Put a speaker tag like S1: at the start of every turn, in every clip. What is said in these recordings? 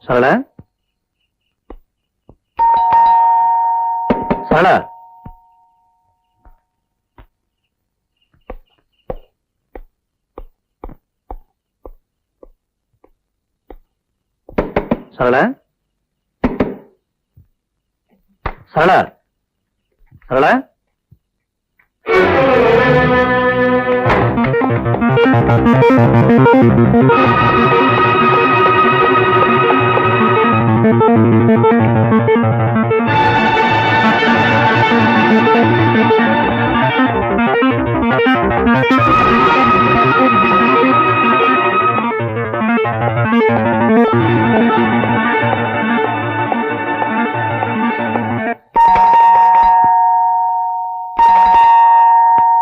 S1: సరళ సరళ సరళ సరళ సరళ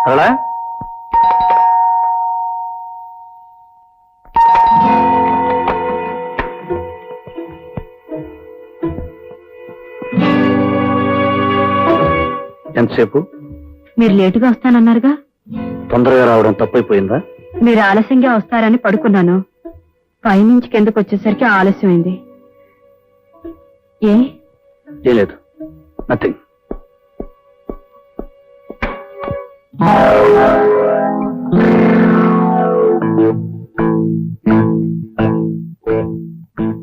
S1: సరళ ఎంతసేపు?
S2: మీరు లేటుగా వస్తానన్నారుగా.
S1: తొందరగా రావడం తప్పైపోయిందా?
S2: మీరు ఆలస్యంగా వస్తారని పడుకున్నాను. పైనుంచి కిందకు వచ్చేసరికి ఆలస్యమైంది.
S1: ఏం లేదు, నథింగ్.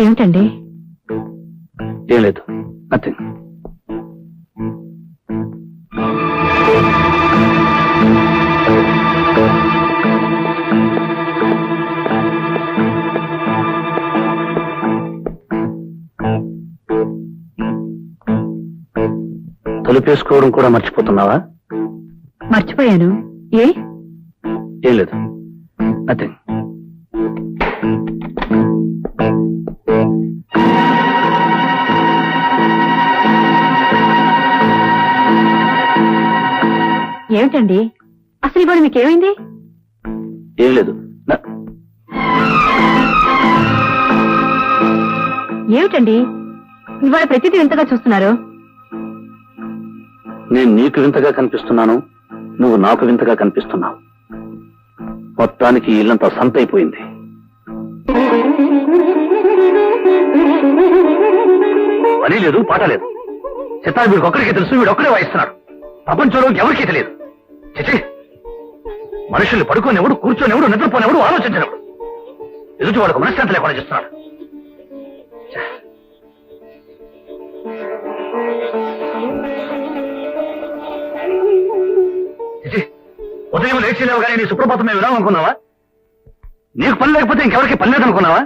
S2: ఏమిటండి?
S1: ఏం లేదు, నథింగ్. తలుపేసుకోవడం కూడా మర్చిపోతున్నావా?
S2: మర్చిపోయాను.
S1: ఏం లేదు, నథింగ్.
S2: ఏమిటండి అసలు ఇవాళ మీకేమైంది?
S1: ఏం లేదు.
S2: ఏమిటండి ఇవాళ ప్రతిదీ వింతగా చూస్తున్నారు?
S1: నేను నీకు వింతగా కనిపిస్తున్నాను, నువ్వు నాకు వింతగా కనిపిస్తున్నావు. మొత్తానికి ఇల్లంతా సంతైపోయింది. పని లేదు, పాట లేదు. చిత్తాలు వీడికి ఒక్కడికే తెలుసు, వీడు ఒక్కడే వాయిస్తున్నాడు. ప్రపంచంలో ఎవరికీ తెలియదు. చిచి, మనుషుల్ని పడుకోనివ్వడు, కూర్చొనివ్వడు, నిద్రపోనివ్వడు, ఆలోచించినప్పుడు ఎదుటి వాడికి మనశ్శాంతి లేకుండా చేస్తున్నాడు. ఉదయం లేచిలేవు కానీ నీ సుప్రభాతం మేము వినాం అనుకున్నావా? నీకు పని లేకపోతే ఇంకెవరికి పని లేదనుకున్నావా?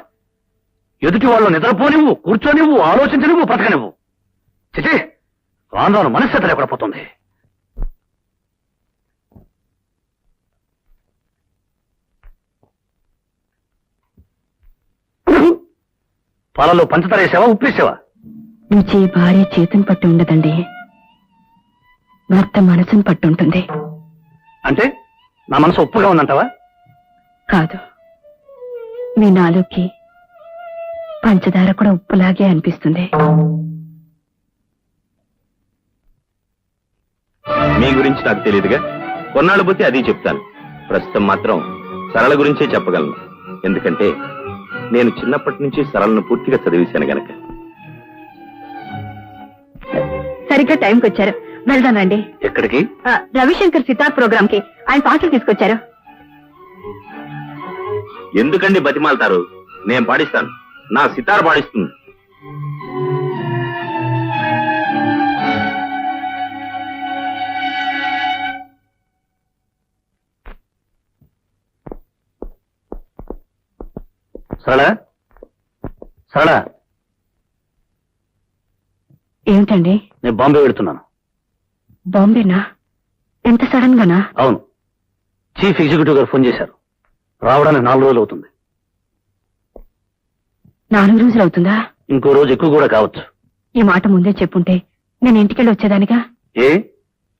S1: ఎదుటి వాళ్ళు నిద్రపోనివ్వు, కూర్చోనివ్వు, ఆలోచించనివ్వు, బ్రతకనివ్వు. చిచి, రాను మనశ్శాంతి లేకుండా పోతుంది. పాలలో పంచదార వేసావా, ఉప్పేసావా?
S2: రుచి భార్య చేతుని పట్టి ఉండదండి, భర్త మనసును పట్టి ఉంటుంది.
S1: అంటే నా మనసు ఉప్పుగా ఉందంటావా?
S2: కాదు, మీ నాలుగుకి పంచదార కూడా ఉప్పులాగే అనిపిస్తుంది.
S3: మీ గురించి నాకు తెలియదుగా, కొన్నాళ్ళు పోతే అది చెప్తాను. ప్రస్తుతం మాత్రం సరళ గురించే చెప్పగలను. ఎందుకంటే నేను చిన్నప్పటి నుంచి సరళను పూర్తిగా చదివేశాను గనక.
S2: సరిగ్గా టైంకి వచ్చారు, వెళ్దాం రండి.
S1: ఎక్కడికి?
S2: రవిశంకర్ సితార్ ప్రోగ్రామ్ కి ఆయన పాటలు తీసుకొచ్చారు.
S3: ఎందుకండి బతిమాలతారు? నేను పాడిస్తాను, నా సితార్ పాడిస్తుంది.
S1: సరళ, సరళ.
S2: ఏమిటండి?
S1: నేను బాంబే వెడుతున్నాను.
S2: బాంబేనా? ఎంత సడన్ గానా?
S1: అవును, చీఫ్ ఎగ్జిక్యూటివ్ గారు ఫోన్ చేశారు. రావడానికి 4 రోజులు అవుతుంది.
S2: 4 రోజులు అవుతుందా?
S1: ఇంకో రోజు ఎక్కువ కూడా కావచ్చు.
S2: ఈ మాట ముందే చెప్పుంటే నేను ఇంటికెళ్ళి వచ్చేదానిగా.
S1: ఏ,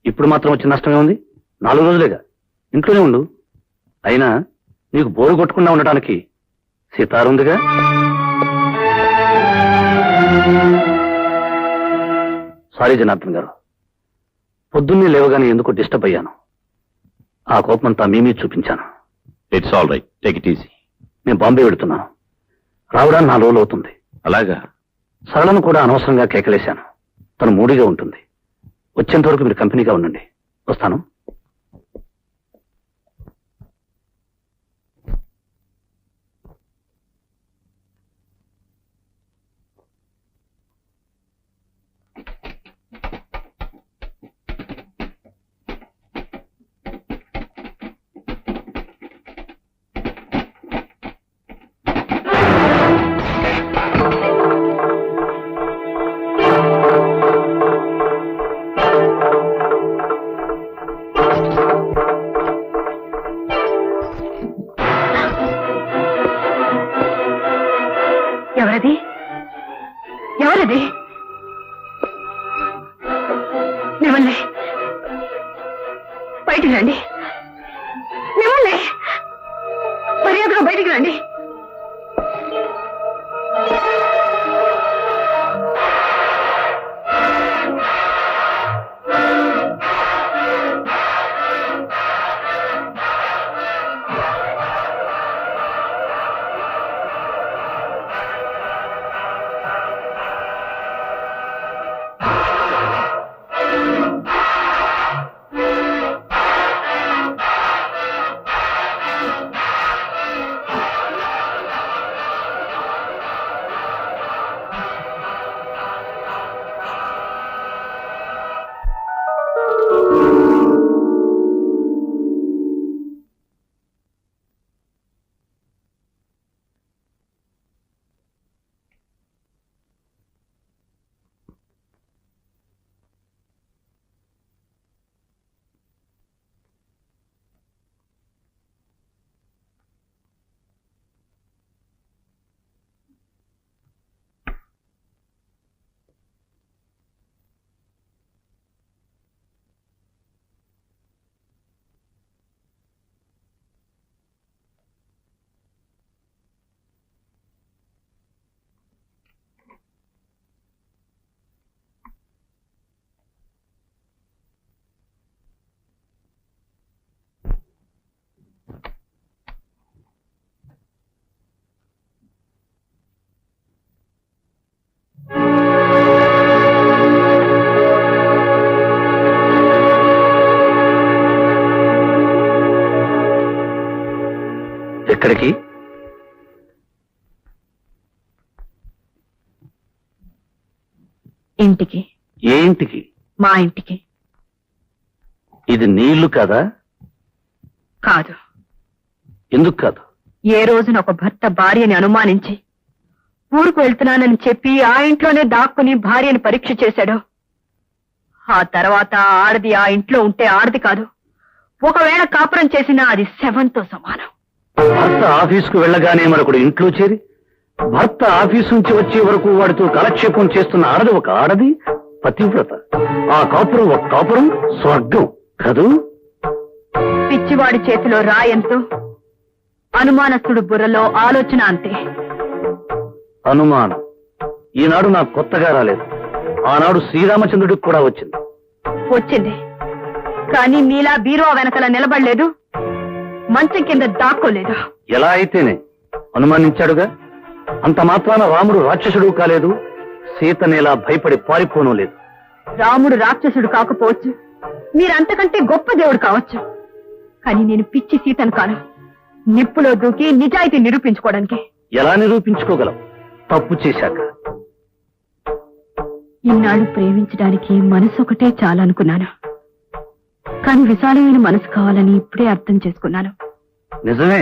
S1: ఇప్పుడు మాత్రం వచ్చే నష్టమే ఉంది? 4 రోజులేగా, ఇంట్లోనే ఉండు. అయినా నీకు బోరు కొట్టకుండా ఉండటానికి సితారుందిగా. సారీ జనార్దన్ గారు, పొద్దున్నే లేవగానే ఎందుకో డిస్టర్బ్ అయ్యాను. ఆ కోపమంతా మీ మీద చూపించాను.
S3: It's all right, take it easy.
S1: నేను బాంబే వెడుతున్నాను. రావడానికి 4 రోజులు అవుతుంది.
S3: అలాగా?
S1: సరళను కూడా అనవసరంగా కేకలేశాను. తను మూడిగా ఉంటుంది. వచ్చేంత వరకు మీరు కంపెనీగా ఉండండి. వస్తాను.
S2: ఎవరది? ఎవరది? మిమ్మల్ని బయటికి రండి. మిమ్మల్ని మర్యాదగా బయటికి రండి. ఎక్కడికి? ఇంటికి.
S1: ఏ ఇంటికి?
S2: మా ఇంటికి.
S1: ఇది నీ ఇల్లు కాదా?
S2: కాదు.
S1: ఎందుకు కాదు?
S2: ఏ రోజున ఒక భర్త భార్యని అనుమానించి ఊరుకు వెళ్తున్నానని చెప్పి ఆ ఇంట్లోనే దాక్కుని భార్యని పరీక్ష చేశాడో, ఆ తర్వాత ఆడది ఆ ఇంట్లో ఉంటే ఆడది కాదు, ఒకవేళ కాపురం చేసినా అది శవంతో సమానం.
S1: భర్త ఆఫీసుకు వెళ్ళగానే మరొకడు ఇంట్లో చేరి భర్త ఆఫీసు నుంచి వచ్చే వరకు వాడితో కాలక్షేపం చేస్తున్న ఆడది ఒక ఆడది, పతివ్రత. ఆ కాపురం ఒక కాపురం, స్వర్గం కదూ?
S2: పిచ్చివాడి చేతిలో రాయంతో అనుమానస్తుడు బుర్రలో ఆలోచన అంతే.
S1: అనుమానం ఈనాడు నాకు కొత్తగా రాలేదు. ఆనాడు శ్రీరామచంద్రుడికి కూడా వచ్చింది.
S2: వచ్చింది, కానీ మీలా బీరువా వెనకల నిలబడలేదు, మంచం కింద దాక్కోలేదు.
S1: ఎలా అయితేనే అనుమానించాడుగా. అంత మాత్రాన రాముడు రాక్షసుడు కాలేదు, సీతనేలా భయపడి పారిపోను లేదు.
S2: రాముడు రాక్షసుడు కాకపోవచ్చు, మీరంతకంటే గొప్ప దేవుడు కావచ్చు, కానీ నేను పిచ్చి సీతను కాను. నిప్పులో దూకి నిజాయితీ నిరూపించుకోవడానికి.
S1: ఎలా నిరూపించుకోగలవు తప్పు చేశాక?
S2: ఇన్నాళ్ళు ప్రేమించడానికి మనసు ఒకటే చాలనుకున్నాను, కానీ విశాలమైన మనసు కావాలని ఇప్పుడే అర్థం చేసుకున్నాను.
S1: నిజమే,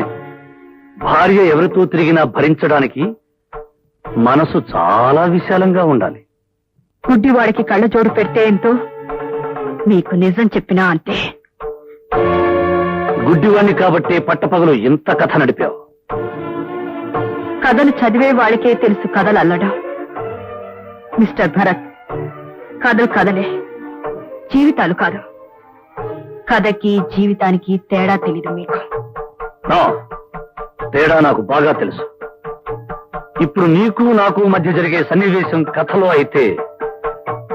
S1: భార్య ఎవరితో తిరిగినా భరించడానికి మనసు చాలా విశాలంగా ఉండాలి.
S2: గుడ్డివాడికి కళ్ళజోడు పెడితే ఎంతో, మీకు నిజం చెప్పినా అంతే.
S1: గుడ్డివాణ్ణి కాబట్టే పట్టపగలు ఇంత కథ నడిపావు.
S2: కథలు చదివే వాళ్ళకే తెలుసు కథలు అల్లడం. మిస్టర్ భరత్, కథలు కథలే, జీవితాలు కాదు. కథకి జీవితానికి తేడా తెలీదు మీకు.
S1: నా తేడా నాకు బాగా తెలుసు. ఇప్పుడు నీకు నాకు మధ్య జరిగే సన్నివేశం కథలో అయితే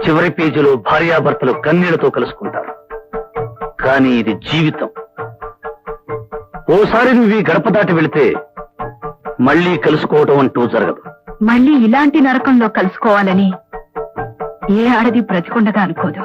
S1: చివరి పేజీలో భార్యాభర్తలు కన్నీళ్లతో కలుసుకుంటారు. కానీ ఇది జీవితం. ఓసారి నువ్వు ఈ గడప దాటి వెళితే మళ్లీ కలుసుకోవటం అంటూ జరగదు.
S2: మళ్ళీ ఇలాంటి నరకంలో కలుసుకోవాలని ఏ ఆడది బ్రతికుండగా అనుకోదు.